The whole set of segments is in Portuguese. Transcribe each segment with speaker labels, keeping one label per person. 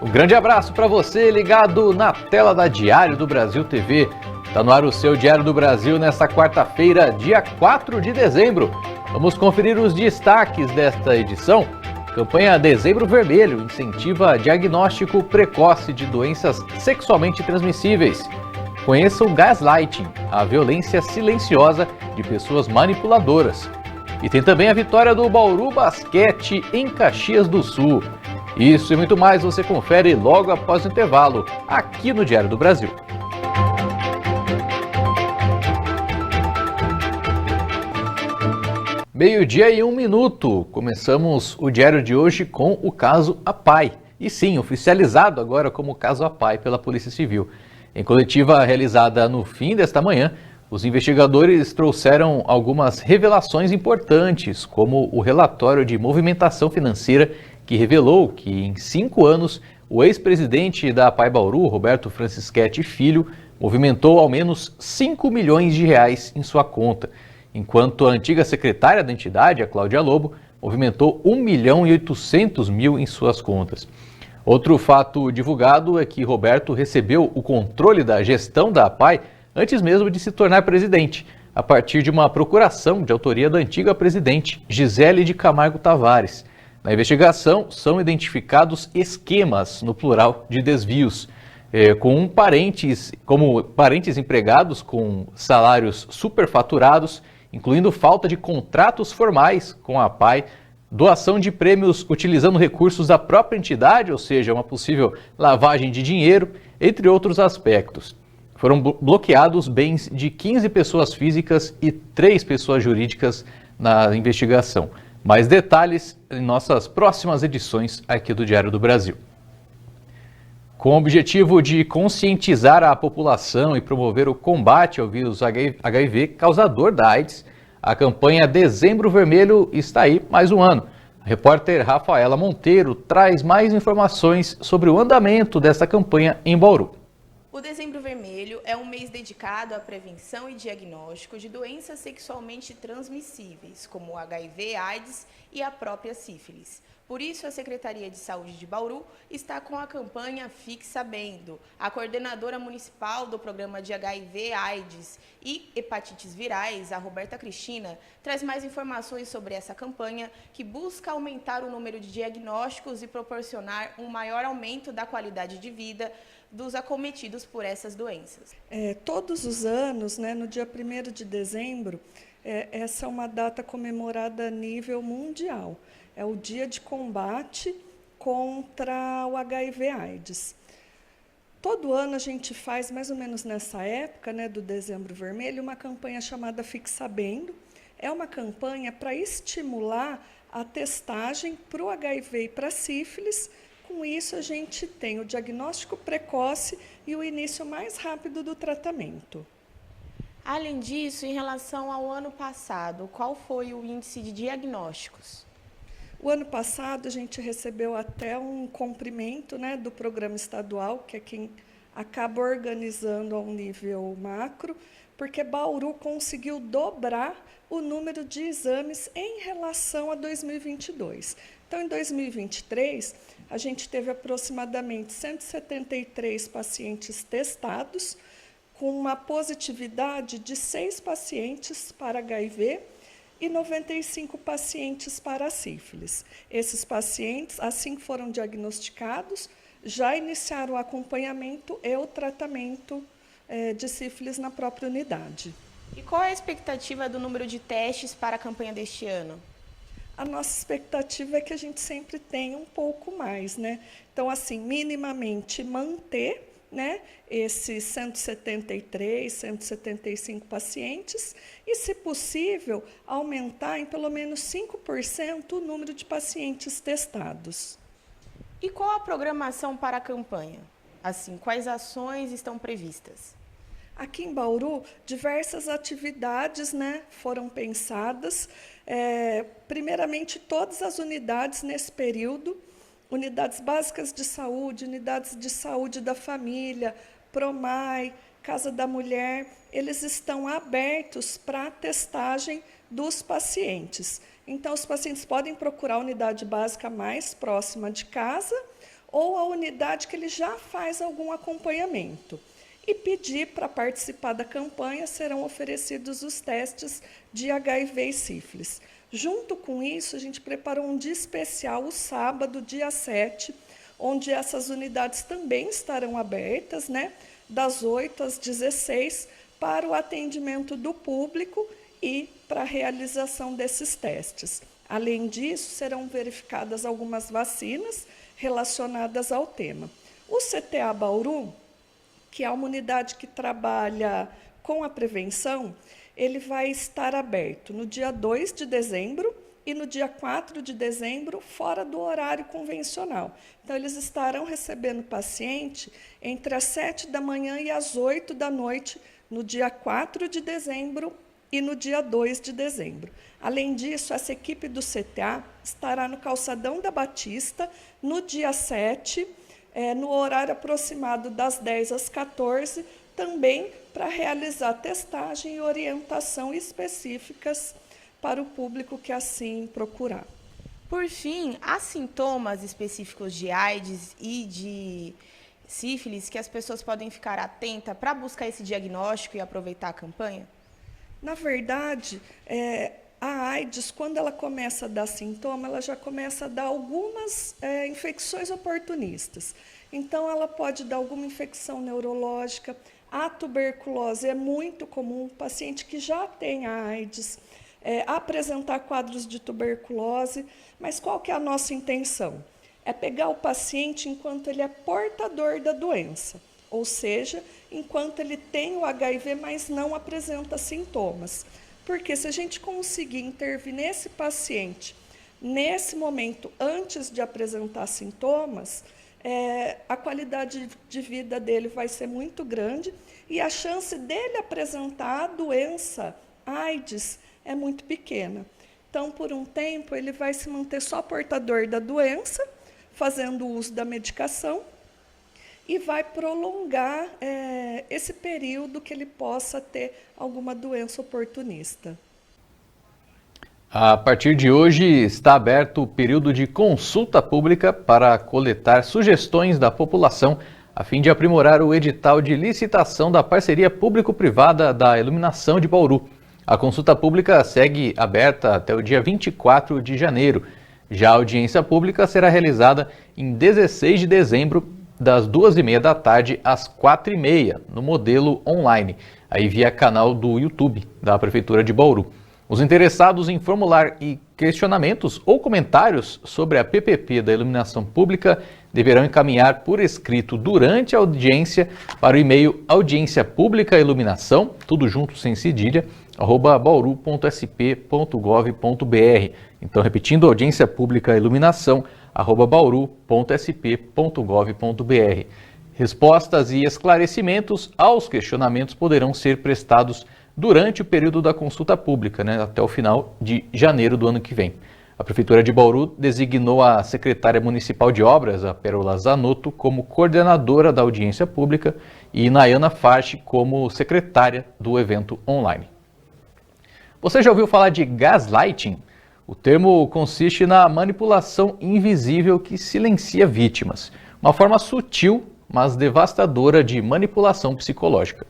Speaker 1: Um grande abraço para você ligado na tela da Diário do Brasil TV. Está no ar o seu Diário do Brasil nesta quarta-feira, dia 4 de dezembro. Vamos conferir os destaques desta edição. Campanha Dezembro Vermelho incentiva diagnóstico precoce de doenças sexualmente transmissíveis. Conheça o gaslighting, a violência silenciosa de pessoas manipuladoras. E tem também a vitória do Bauru Basquete em Caxias do Sul. Isso e muito mais você confere logo após o intervalo, aqui no Diário do Brasil. Meio-dia e 1 minuto. Começamos o diário de hoje com o caso Apai. E sim, oficializado agora como caso Apai pela Polícia Civil. Em coletiva realizada no fim desta manhã, os investigadores trouxeram algumas revelações importantes, como o relatório de movimentação financeira que revelou que em 5 anos o ex-presidente da Apai Bauru, Roberto Francischetti Filho, movimentou ao menos 5 milhões de reais em sua conta, enquanto a antiga secretária da entidade, a Cláudia Lobo, movimentou 1.800.000 em suas contas. Outro fato divulgado é que Roberto recebeu o controle da gestão da Apai antes mesmo de se tornar presidente, a partir de uma procuração de autoria da antiga presidente, Gisele de Camargo Tavares. Na investigação, são identificados esquemas, no plural, de desvios, como parentes empregados com salários superfaturados, incluindo falta de contratos formais com a Apai, doação de prêmios utilizando recursos da própria entidade, ou seja, uma possível lavagem de dinheiro, entre outros aspectos. Foram bloqueados bens de 15 pessoas físicas e 3 pessoas jurídicas na investigação. Mais detalhes em nossas próximas edições aqui do Diário do Brasil. Com o objetivo de conscientizar a população e promover o combate ao vírus HIV causador da AIDS, a campanha Dezembro Vermelho está aí mais um ano. A repórter Rafaela Monteiro traz mais informações sobre o andamento dessa campanha em Bauru.
Speaker 2: O Dezembro Vermelho é um mês dedicado à prevenção e diagnóstico de doenças sexualmente transmissíveis, como o HIV, AIDS e a própria sífilis. Por isso, a Secretaria de Saúde de Bauru está com a campanha Fique Sabendo. A coordenadora municipal do programa de HIV, AIDS e hepatites virais, a Roberta Cristina, traz mais informações sobre essa campanha que busca aumentar o número de diagnósticos e proporcionar um maior aumento da qualidade de vida dos acometidos por essas doenças.
Speaker 3: Todos os anos, no dia 1º de dezembro, essa é uma data comemorada a nível mundial. É o dia de combate contra o HIV/AIDS. Todo ano a gente faz, mais ou menos nessa época, do Dezembro Vermelho, uma campanha chamada Fique Sabendo. É uma campanha para estimular a testagem para o HIV e para a sífilis. Com isso, a gente tem o diagnóstico precoce e o início mais rápido do tratamento.
Speaker 2: Além disso, em relação ao ano passado, qual foi o índice de diagnósticos?
Speaker 3: O ano passado, a gente recebeu até um cumprimento do programa estadual, que é quem acaba organizando ao nível macro, porque Bauru conseguiu dobrar o número de exames em relação a 2022. Então, em 2023, a gente teve aproximadamente 173 pacientes testados, com uma positividade de 6 pacientes para HIV e 95 pacientes para sífilis. Esses pacientes, assim que foram diagnosticados, já iniciaram o acompanhamento e o tratamento de sífilis na própria unidade.
Speaker 2: E qual é a expectativa do número de testes para a campanha deste ano?
Speaker 3: A nossa expectativa é que a gente sempre tenha um pouco mais, Então, assim, minimamente manter, esses 173, 175 pacientes e, se possível, aumentar em pelo menos 5% o número de pacientes testados.
Speaker 2: E qual a programação para a campanha? Assim, quais ações estão previstas?
Speaker 3: Aqui em Bauru, diversas atividades foram pensadas. Primeiramente, todas as unidades nesse período, unidades básicas de saúde, unidades de saúde da família, PROMAI, Casa da Mulher, eles estão abertos para a testagem dos pacientes. Então, os pacientes podem procurar a unidade básica mais próxima de casa ou a unidade que ele já faz algum acompanhamento. E pedir para participar da campanha, serão oferecidos os testes de HIV e sífilis. Junto com isso, a gente preparou um dia especial, o sábado, dia 7, onde essas unidades também estarão abertas, né, das 8 às 16, para o atendimento do público e para a realização desses testes. Além disso, serão verificadas algumas vacinas relacionadas ao tema. O CTA Bauru, que é uma unidade que trabalha com a prevenção, ele vai estar aberto no dia 2 de dezembro e no dia 4 de dezembro, fora do horário convencional. Então, eles estarão recebendo paciente entre as 7 da manhã e as 8 da noite, no dia 4 de dezembro e no dia 2 de dezembro. Além disso, essa equipe do CTA estará no Calçadão da Batista, no dia 7, no horário aproximado das 10 às 14, também para realizar testagem e orientação específicas para o público que assim procurar.
Speaker 2: Por fim, há sintomas específicos de AIDS e de sífilis que as pessoas podem ficar atentas para buscar esse diagnóstico e aproveitar a campanha?
Speaker 3: Na verdade, a AIDS, quando ela começa a dar sintoma, ela já começa a dar algumas infecções oportunistas. Então, ela pode dar alguma infecção neurológica. A tuberculose é muito comum, o paciente que já tem a AIDS apresentar quadros de tuberculose, mas qual que é a nossa intenção? É pegar o paciente enquanto ele é portador da doença, ou seja, enquanto ele tem o HIV, mas não apresenta sintomas. Porque se a gente conseguir intervir nesse paciente, nesse momento, antes de apresentar sintomas, a qualidade de vida dele vai ser muito grande e a chance dele apresentar a doença AIDS é muito pequena. Então, por um tempo, ele vai se manter só portador da doença, fazendo uso da medicação, e vai prolongar esse período que ele possa ter alguma doença oportunista.
Speaker 1: A partir de hoje está aberto o período de consulta pública para coletar sugestões da população a fim de aprimorar o edital de licitação da parceria público-privada da iluminação de Bauru. A consulta pública segue aberta até o dia 24 de janeiro. Já a audiência pública será realizada em 16 de dezembro, das 2h30 da tarde às 4h30, no modelo online, aí via canal do YouTube da Prefeitura de Bauru. Os interessados em formular questionamentos ou comentários sobre a PPP da iluminação pública deverão encaminhar por escrito durante a audiência para o e-mail audienciapublicailuminação, tudo junto sem cedilha, @bauru.sp.gov.br. Então, repetindo, audiência pública iluminação, @bauru.sp.gov.br. Respostas e esclarecimentos aos questionamentos poderão ser prestados durante o período da consulta pública, até o final de janeiro do ano que vem. A Prefeitura de Bauru designou a secretária municipal de obras, a Pérola Zanotto, como coordenadora da audiência pública e Nayana Farchi como secretária do evento online. Você já ouviu falar de gaslighting? O termo consiste na manipulação invisível que silencia vítimas, uma forma sutil, mas devastadora de manipulação psicológica.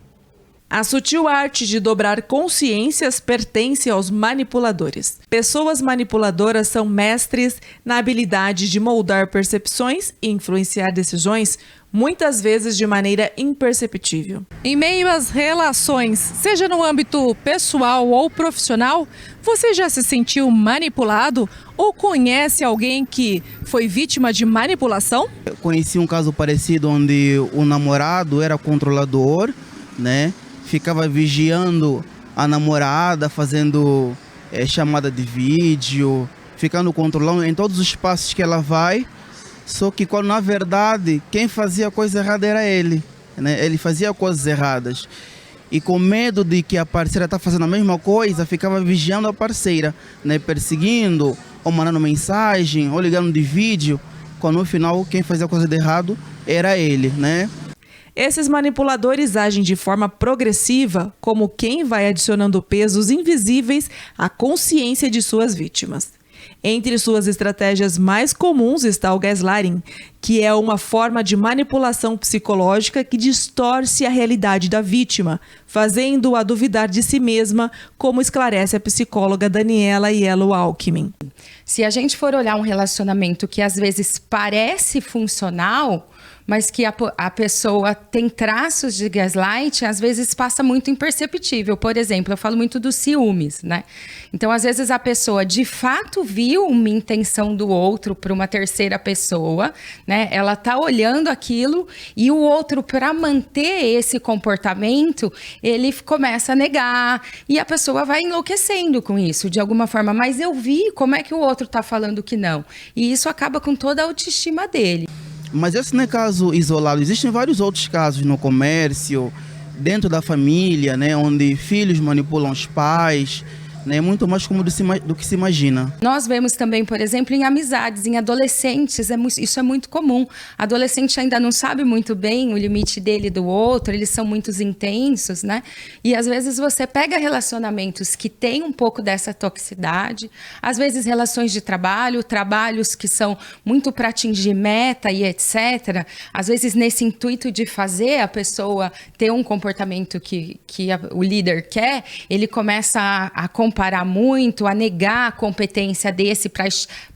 Speaker 4: A sutil arte de dobrar consciências pertence aos manipuladores. Pessoas manipuladoras são mestres na habilidade de moldar percepções e influenciar decisões, muitas vezes de maneira imperceptível. Em meio às relações, seja no âmbito pessoal ou profissional, você já se sentiu manipulado ou conhece alguém que foi vítima de manipulação?
Speaker 5: Eu conheci um caso parecido onde o namorado era controlador, ficava vigiando a namorada, fazendo chamada de vídeo, ficando controlando em todos os passos que ela vai. Só que quando na verdade quem fazia a coisa errada era ele, Ele fazia coisas erradas. E com medo de que a parceira está fazendo a mesma coisa, ficava vigiando a parceira, perseguindo, ou mandando mensagem, ou ligando de vídeo, quando no final quem fazia a coisa de errado era ele,
Speaker 4: Esses manipuladores agem de forma progressiva, como quem vai adicionando pesos invisíveis à consciência de suas vítimas. Entre suas estratégias mais comuns está o gaslighting, que é uma forma de manipulação psicológica que distorce a realidade da vítima, fazendo-a duvidar de si mesma, como esclarece a psicóloga Daniela Yellow Alckmin.
Speaker 6: Se a gente for olhar um relacionamento que às vezes parece funcional, mas que a pessoa tem traços de gaslight, às vezes passa muito imperceptível. Por exemplo, eu falo muito dos ciúmes, né? Então, às vezes a pessoa de fato viu uma intenção do outro para uma terceira pessoa, né? Ela tá olhando aquilo e o outro, para manter esse comportamento, ele começa a negar e a pessoa vai enlouquecendo com isso, de alguma forma. Mas eu vi, como é que o outro tá falando que não? E isso acaba com toda a autoestima dele.
Speaker 5: Mas esse não é caso isolado, existem vários outros casos no comércio, dentro da família, né, onde filhos manipulam os pais, né, muito mais comum do que se imagina.
Speaker 6: Nós vemos também, por exemplo, em amizades, em adolescentes, isso é muito comum. Adolescente ainda não sabe muito bem o limite dele e do outro, eles são muito intensos, né? E às vezes você pega relacionamentos que têm um pouco dessa toxicidade, às vezes relações de trabalho, trabalhos que são muito para atingir meta e etc. Às vezes nesse intuito de fazer a pessoa ter um comportamento que o líder quer, ele começa a comparar muito, a negar a competência desse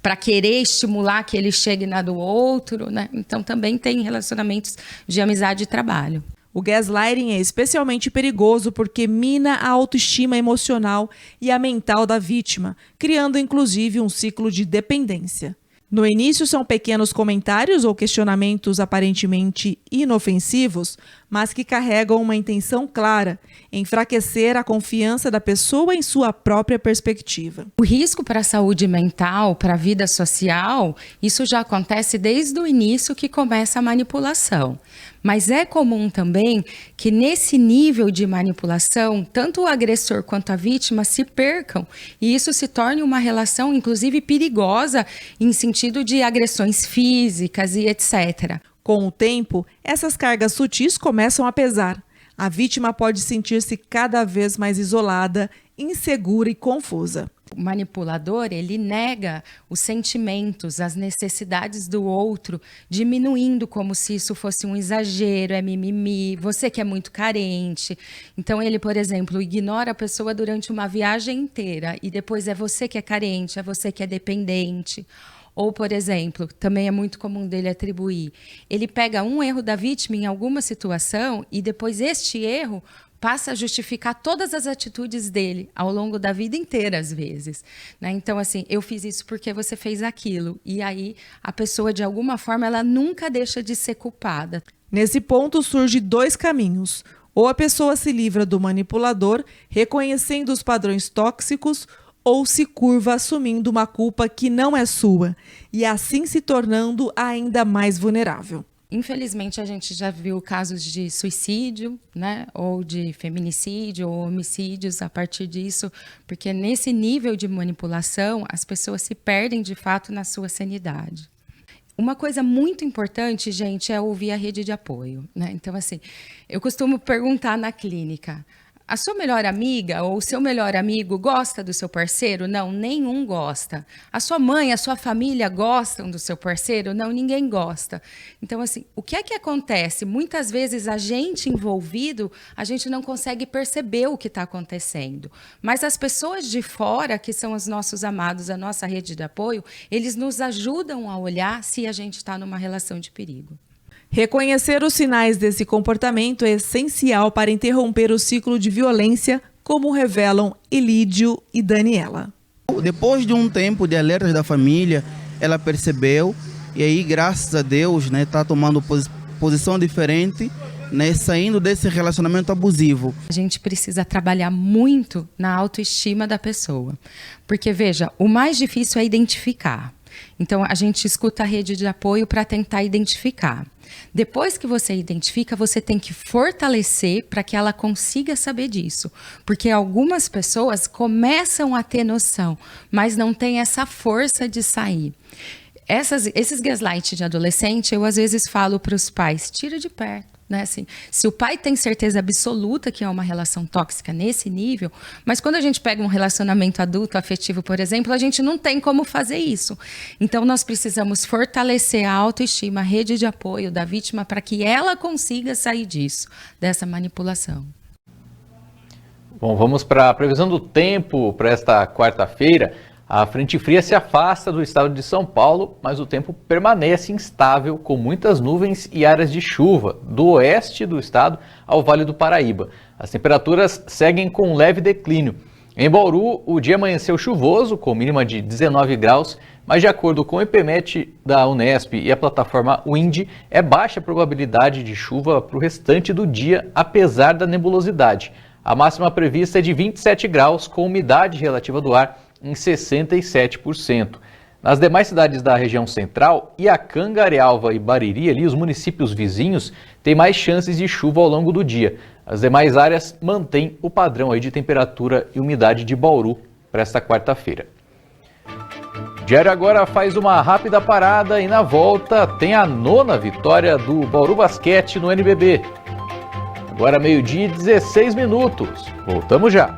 Speaker 6: para querer estimular que ele chegue na do outro, né? Então também tem relacionamentos de amizade e trabalho.
Speaker 4: O gaslighting é especialmente perigoso porque mina a autoestima emocional e a mental da vítima, criando inclusive um ciclo de dependência. No início são pequenos comentários ou questionamentos aparentemente inofensivos, mas que carregam uma intenção clara, enfraquecer a confiança da pessoa em sua própria perspectiva.
Speaker 6: O risco para a saúde mental, para a vida social, isso já acontece desde o início que começa a manipulação. Mas é comum também que nesse nível de manipulação, tanto o agressor quanto a vítima se percam e isso se torne uma relação, inclusive, perigosa em sentido de agressões físicas e etc.
Speaker 4: Com o tempo, essas cargas sutis começam a pesar. A vítima pode sentir-se cada vez mais isolada, insegura e confusa.
Speaker 6: O manipulador, ele nega os sentimentos, as necessidades do outro, diminuindo como se isso fosse um exagero, é mimimi, você que é muito carente. Então ele, por exemplo, ignora a pessoa durante uma viagem inteira e depois é você que é carente, é você que é dependente. Ou, por exemplo, também é muito comum dele atribuir, ele pega um erro da vítima em alguma situação e depois este erro passa a justificar todas as atitudes dele ao longo da vida inteira, às vezes, né? Então, assim, eu fiz isso porque você fez aquilo. E aí, a pessoa, de alguma forma, ela nunca deixa de ser culpada.
Speaker 4: Nesse ponto, surgem dois caminhos. Ou a pessoa se livra do manipulador, reconhecendo os padrões tóxicos, ou se curva assumindo uma culpa que não é sua, e assim se tornando ainda mais vulnerável.
Speaker 6: Infelizmente, a gente já viu casos de suicídio, né, ou de feminicídio ou homicídios a partir disso, porque nesse nível de manipulação, as pessoas se perdem de fato na sua sanidade. Uma coisa muito importante, gente, é ouvir a rede de apoio, né? Então, assim, eu costumo perguntar na clínica, a sua melhor amiga ou o seu melhor amigo gosta do seu parceiro? Não, nenhum gosta. A sua mãe, a sua família gostam do seu parceiro? Não, ninguém gosta. Então, assim, o que é que acontece? Muitas vezes a gente envolvido, a gente não consegue perceber o que está acontecendo. Mas as pessoas de fora, que são os nossos amados, a nossa rede de apoio, eles nos ajudam a olhar se a gente está numa relação de perigo.
Speaker 4: Reconhecer os sinais desse comportamento é essencial para interromper o ciclo de violência, como revelam Elídio e Daniela.
Speaker 5: Depois de um tempo de alertas da família, ela percebeu e aí, graças a Deus, né, está tomando posição diferente, né, saindo desse relacionamento abusivo.
Speaker 6: A gente precisa trabalhar muito na autoestima da pessoa, porque, veja, o mais difícil é identificar. Então, a gente escuta a rede de apoio para tentar identificar. Depois que você identifica, você tem que fortalecer para que ela consiga saber disso. Porque algumas pessoas começam a ter noção, mas não têm essa força de sair. Esses gaslight de adolescente, eu às vezes falo para os pais, tira de perto. Né? Assim, se o pai tem certeza absoluta que é uma relação tóxica nesse nível, mas quando a gente pega um relacionamento adulto, afetivo, por exemplo, a gente não tem como fazer isso. Então, nós precisamos fortalecer a autoestima, a rede de apoio da vítima para que ela consiga sair disso, dessa manipulação.
Speaker 1: Bom, vamos para a previsão do tempo para esta quarta-feira. A frente fria se afasta do estado de São Paulo, mas o tempo permanece instável, com muitas nuvens e áreas de chuva, do oeste do estado ao Vale do Paraíba. As temperaturas seguem com leve declínio. Em Bauru, o dia amanheceu chuvoso, com mínima de 19 graus, mas de acordo com o IPMET da Unesp e a plataforma Wind, é baixa a probabilidade de chuva para o restante do dia, apesar da nebulosidade. A máxima prevista é de 27 graus, com umidade relativa do ar em 67%. Nas demais cidades da região central, Iacanga, Arealva e Bariri, ali, os municípios vizinhos, têm mais chances de chuva ao longo do dia. As demais áreas mantêm o padrão aí de temperatura e umidade de Bauru para esta quarta-feira. O Diário agora faz uma rápida parada e na volta tem a 9ª vitória do Bauru Basquete no NBB. Agora 12h16. Voltamos já.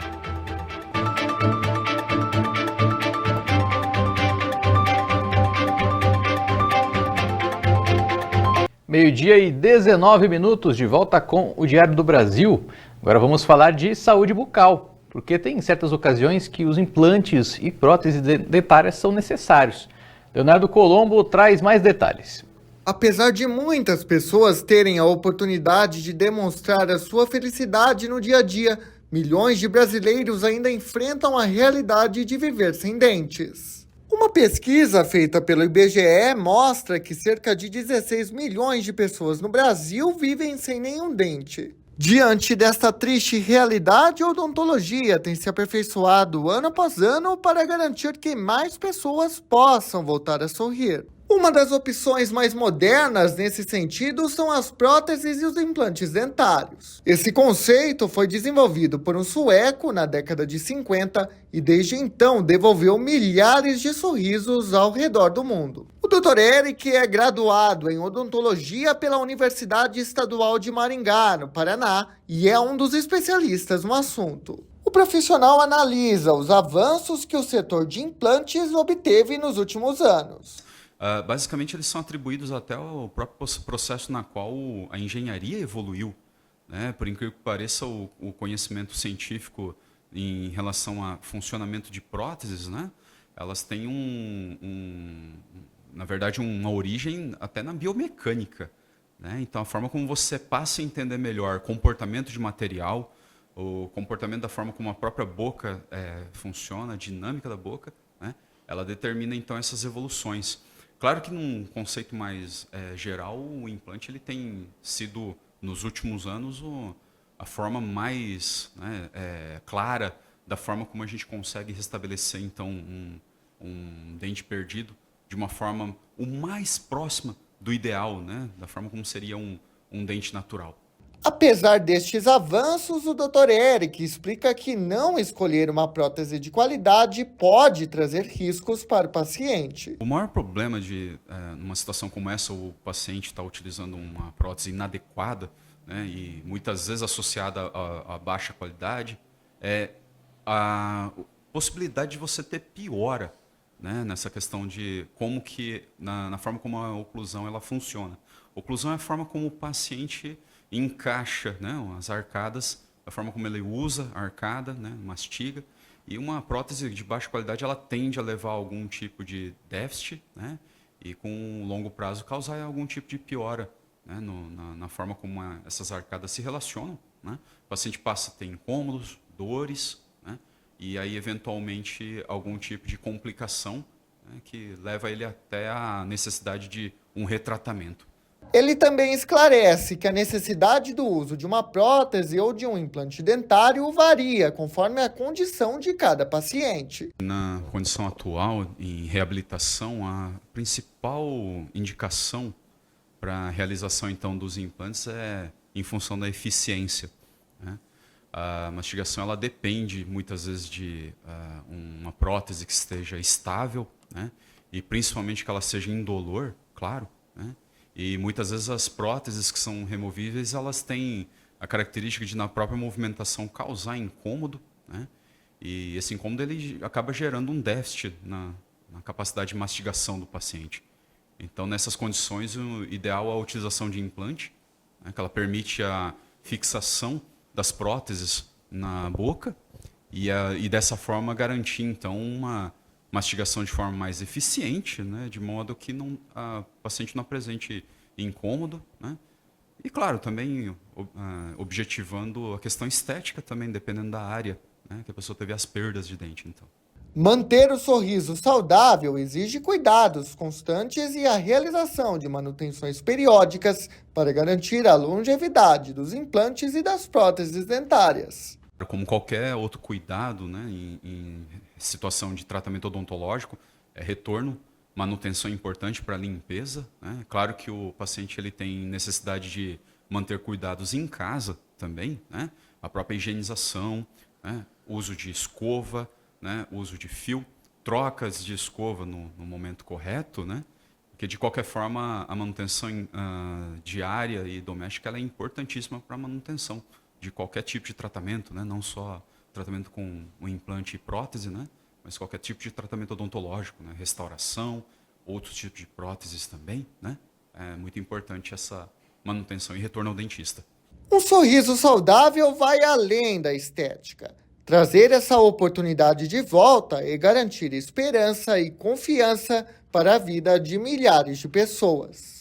Speaker 1: Meio-dia e 19 minutos, de volta com o Diário do Brasil. Agora vamos falar de saúde bucal, porque tem certas ocasiões que os implantes e próteses dentárias são necessários. Leonardo Colombo traz mais detalhes.
Speaker 7: Apesar de muitas pessoas terem a oportunidade de demonstrar a sua felicidade no dia a dia, milhões de brasileiros ainda enfrentam a realidade de viver sem dentes. Uma pesquisa feita pelo IBGE mostra que cerca de 16 milhões de pessoas no Brasil vivem sem nenhum dente. Diante desta triste realidade, a odontologia tem se aperfeiçoado ano após ano para garantir que mais pessoas possam voltar a sorrir. Uma das opções mais modernas nesse sentido são as próteses e os implantes dentários. Esse conceito foi desenvolvido por um sueco na década de 50 e desde então devolveu milhares de sorrisos ao redor do mundo. O Dr. Eric é graduado em odontologia pela Universidade Estadual de Maringá, no Paraná, e é um dos especialistas no assunto. O profissional analisa os avanços que o setor de implantes obteve nos últimos anos.
Speaker 8: Basicamente, eles são atribuídos até ao próprio processo na qual a engenharia evoluiu. Né? Por incrível que pareça, o conhecimento científico em relação ao funcionamento de próteses, né? Elas têm na verdade, uma origem até na biomecânica. Né? Então, a forma como você passa a entender melhor comportamento de material, o comportamento da forma como a própria boca funciona, a dinâmica da boca, né? Ela determina, então, essas evoluções. Claro que num conceito mais geral, o implante ele tem sido, nos últimos anos, a forma mais clara da forma como a gente consegue restabelecer então um dente perdido de uma forma o mais próxima do ideal, né? Da forma como seria um dente natural.
Speaker 7: Apesar destes avanços, o Dr. Eric explica que não escolher uma prótese de qualidade pode trazer riscos para o paciente.
Speaker 8: O maior problema numa situação como essa, o paciente está utilizando uma prótese inadequada, né, e muitas vezes associada a baixa qualidade, é a possibilidade de você ter piora, né, nessa questão de como que, na forma como a oclusão ela funciona. Oclusão é a forma como o paciente encaixa, né, as arcadas, a forma como ele usa a arcada, né, mastiga, e uma prótese de baixa qualidade ela tende a levar a algum tipo de déficit, né, e com longo prazo causar algum tipo de piora, né, na forma como essas arcadas se relacionam. Né. O paciente passa a ter incômodos, dores, né, e aí eventualmente algum tipo de complicação, né, que leva ele até a necessidade de um retratamento.
Speaker 7: Ele também esclarece que a necessidade do uso de uma prótese ou de um implante dentário varia conforme a condição de cada paciente.
Speaker 8: Na condição atual, em reabilitação, a principal indicação para a realização então dos implantes é em função da eficiência. Né? A mastigação ela depende muitas vezes de uma prótese que esteja estável, né? E principalmente que ela seja indolor, claro, né? E muitas vezes as próteses que são removíveis, elas têm a característica de, na própria movimentação, causar incômodo, né? E esse incômodo ele acaba gerando um déficit na capacidade de mastigação do paciente. Então, nessas condições, o ideal é a utilização de implante, né, que ela permite a fixação das próteses na boca e dessa forma garantir, então, uma mastigação de forma mais eficiente, né, de modo que a paciente não apresente incômodo, né? E, claro, também objetivando a questão estética também, dependendo da área, né, que a pessoa teve as perdas de dente, então.
Speaker 7: Manter o sorriso saudável exige cuidados constantes e a realização de manutenções periódicas para garantir a longevidade dos implantes e das próteses dentárias.
Speaker 8: Como qualquer outro cuidado, né, em situação de tratamento odontológico, retorno, manutenção é importante para a limpeza, né? Claro que o paciente ele tem necessidade de manter cuidados em casa também, né? A própria higienização, né? Uso de escova, né? Uso de fio, trocas de escova no momento correto, né? Porque de qualquer forma a manutenção diária e doméstica ela é importantíssima para a manutenção de qualquer tipo de tratamento, né? Não só tratamento com o implante e prótese, né? Mas qualquer tipo de tratamento odontológico, né? Restauração, outros tipos de próteses também, né? É muito importante essa manutenção e retorno ao dentista.
Speaker 7: Um sorriso saudável vai além da estética. Trazer essa oportunidade de volta e garantir esperança e confiança para a vida de milhares de pessoas.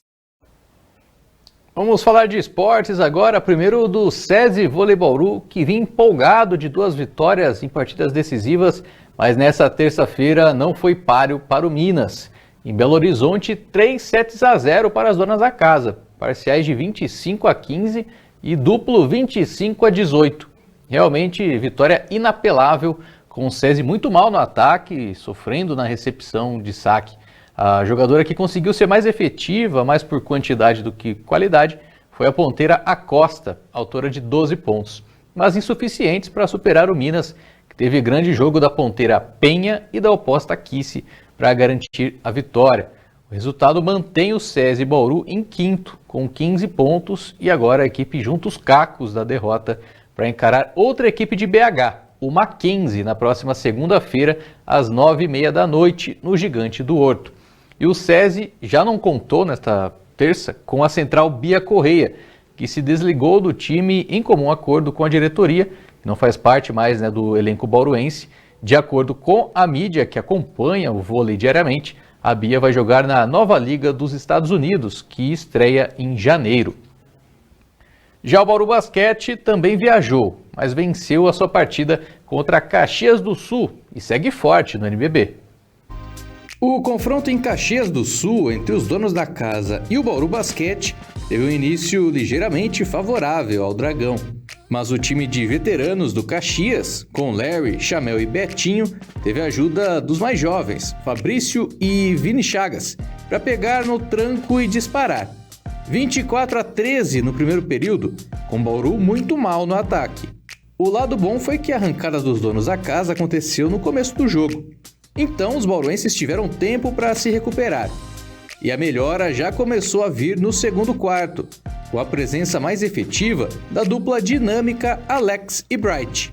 Speaker 1: Vamos falar de esportes agora, primeiro do SESI Vôlei Bauru, que vinha empolgado de 2 vitórias em partidas decisivas, mas nessa terça-feira não foi páreo para o Minas. Em Belo Horizonte, 3-0 para as donas da casa, parciais de 25-15 e duplo 25-18. Realmente, vitória inapelável, com o SESI muito mal no ataque, sofrendo na recepção de saque. A jogadora que conseguiu ser mais efetiva, mais por quantidade do que qualidade, foi a ponteira Acosta, autora de 12 pontos, mas insuficientes para superar o Minas, que teve grande jogo da ponteira Penha e da oposta Kissi para garantir a vitória. O resultado mantém o SESI Bauru em quinto, com 15 pontos, e agora a equipe junta os cacos da derrota para encarar outra equipe de BH, o Mackenzie, na próxima segunda-feira, às 9h30 da noite, no Gigante do Horto. E o SESI já não contou nesta terça com a central Bia Correia, que se desligou do time em comum acordo com a diretoria, que não faz parte mais, né, do elenco bauruense. De acordo com a mídia que acompanha o vôlei diariamente, a Bia vai jogar na nova Liga dos Estados Unidos, que estreia em janeiro. Já o Bauru Basquete também viajou, mas venceu a sua partida contra Caxias do Sul e segue forte no NBB. O confronto em Caxias do Sul entre os donos da casa e o Bauru Basquete teve um início ligeiramente favorável ao Dragão. Mas o time de veteranos do Caxias, com Larry, Chamel e Betinho, teve a ajuda dos mais jovens, Fabrício e Vini Chagas, para pegar no tranco e disparar. 24-13 no primeiro período, com Bauru muito mal no ataque. O lado bom foi que a arrancada dos donos da casa aconteceu no começo do jogo. Então os bauruenses tiveram tempo para se recuperar. E a melhora já começou a vir no segundo quarto, com a presença mais efetiva da dupla dinâmica Alex e Bright.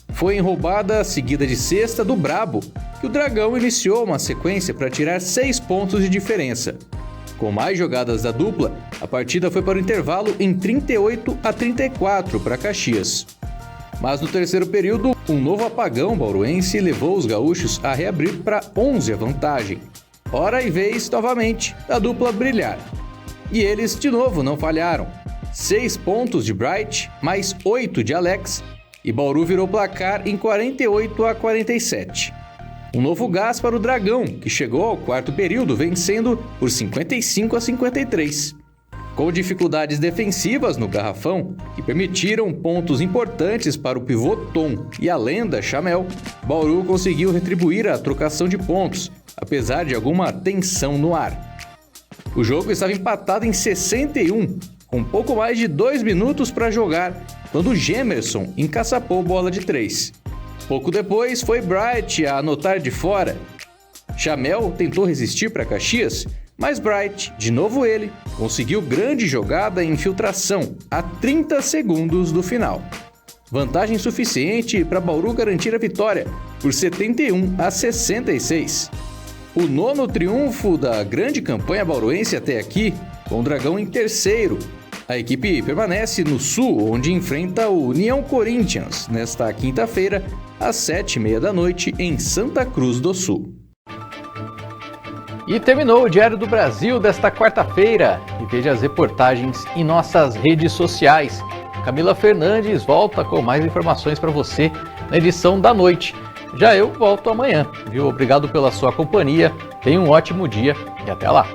Speaker 1: Foi em roubada seguida de cesta do Brabo que o Dragão iniciou uma sequência para tirar 6 pontos de diferença. Com mais jogadas da dupla, a partida foi para o intervalo em 38-34 para Caxias. Mas no terceiro período, um novo apagão bauruense levou os gaúchos a reabrir para 11 a vantagem. Hora e vez, novamente, da dupla brilhar. E eles, de novo, não falharam. 6 pontos de Bright, mais 8 de Alex, e Bauru virou placar em 48-47. Um novo gás para o Dragão, que chegou ao quarto período vencendo por 55-53. Com dificuldades defensivas no garrafão, que permitiram pontos importantes para o pivô Tom e a lenda Chamel, Bauru conseguiu retribuir a trocação de pontos, apesar de alguma tensão no ar. O jogo estava empatado em 61, com pouco mais de 2 minutos para jogar, quando Gemerson encaçapou bola de 3. Pouco depois foi Bright a anotar de fora. Chamel tentou resistir para Caxias, Mas Bright, de novo ele, conseguiu grande jogada em infiltração a 30 segundos do final. Vantagem suficiente para Bauru garantir a vitória por 71-66. O 9º triunfo da grande campanha bauruense até aqui, com o Dragão em terceiro. A equipe permanece no Sul, onde enfrenta o União Corinthians nesta quinta-feira, às 7h30 da noite, em Santa Cruz do Sul. E terminou o Diário do Brasil desta quarta-feira. E veja as reportagens em nossas redes sociais. Camila Fernandes volta com mais informações para você na edição da noite. Já eu volto amanhã, viu? Obrigado pela sua companhia, tenha um ótimo dia e até lá!